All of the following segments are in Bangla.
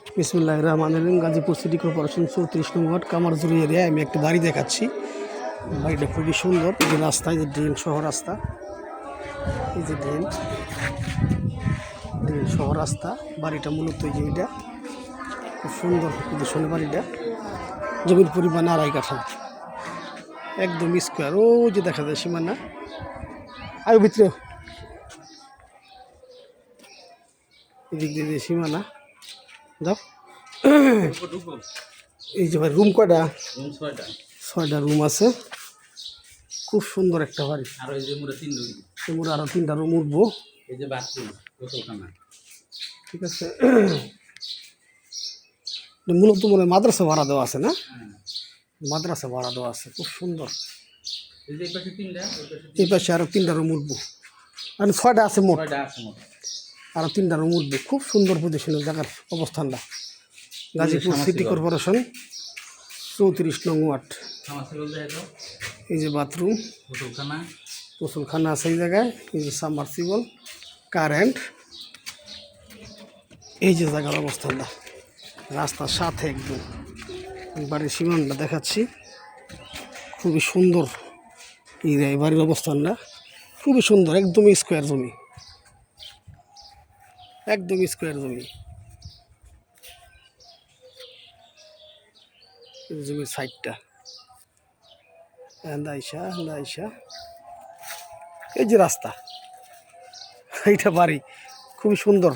বিসমিল্লাহির রহমানির রহিম। গাজীপুর সিটি কর্পোরেশন 34 নং ওয়ার্ড কামারজুরি এরিয়ায় আমি একটা বাড়ি দেখাচ্ছি। বাড়িটা খুবই সুন্দর। এই যে রাস্তা, এই যে ড্রেন সহ রাস্তা, এই যে ড্রেন সহ রাস্তা। বাড়িটা মূলত এই যে এটা খুব সুন্দর পজিশনে বাড়িটা। জমির পরিমাণ 2.5 কাঠা, একদম স্কোয়ার। ও যে দেখা যায় সীমানা, আর ভিতরে এদিক দিয়ে সীমানা যাও। এই যে ভাই রুম কয়টা? রুম 6টা রুম আছে। খুব সুন্দর একটা বাড়ি। আর এই যে মোরা 3 রুম, তোমরা আরো 3টা রুম উঠবো। এই যে বাথরুম, গোসলখানা। ঠিক আছে। মূলত মনে হয় মাদ্রাসা ভাড়া দেওয়া আছে না? মাদ্রাসা ভাড়া দেওয়া আছে। খুব সুন্দর। এই যে পাশে 3টা, এই পাশে আরো 3টা রুম উঠবো, মানে 6টা আছে মোট। 6টা আছে মোট। আরো 3টা রুম উঠবে। খুব সুন্দর পজিশনের জায়গার অবস্থানটা। গাজীপুর সিটি কর্পোরেশন 34 নং ওয়ার্ড। সামাসিবল দেখো, এই যে বাথরুম, গোসলখানা, গোসলখানা আছে এই জায়গায়। এই যে সাবমার্সিবল, কারেন্ট। এই যে জায়গার অবস্থানটা রাস্তার সাথে একদম। বাড়ির সীমানাটা দেখাচ্ছি। খুবই সুন্দর এই বাড়ির অবস্থানটা, খুবই সুন্দর। একদম স্কোয়ার জমি, একদম স্কোয়ার জমি। জমির সাইডটা দাইসা দাইসা, এই যে রাস্তা, এইটা বাড়ি। খুবই সুন্দর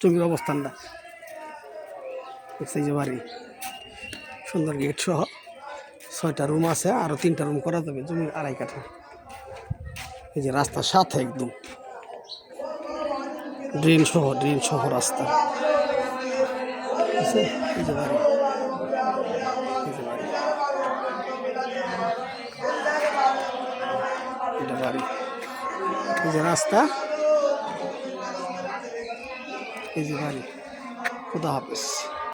জমির অবস্থানটা। এই যে বাড়ি, সুন্দর গেট সহ 6টা রুম আছে। আরো 3টা রুম করা যাবে। জমি 2.5 কাঠা। এই যে রাস্তার সাথে একদম ড্রেন সহ রাস্তা। এই যে বাড়ি, এই যে বাড়ি, এটা বাড়ি। এই যে রাস্তা, এই যে বাড়ি। খুদা হাফেজ।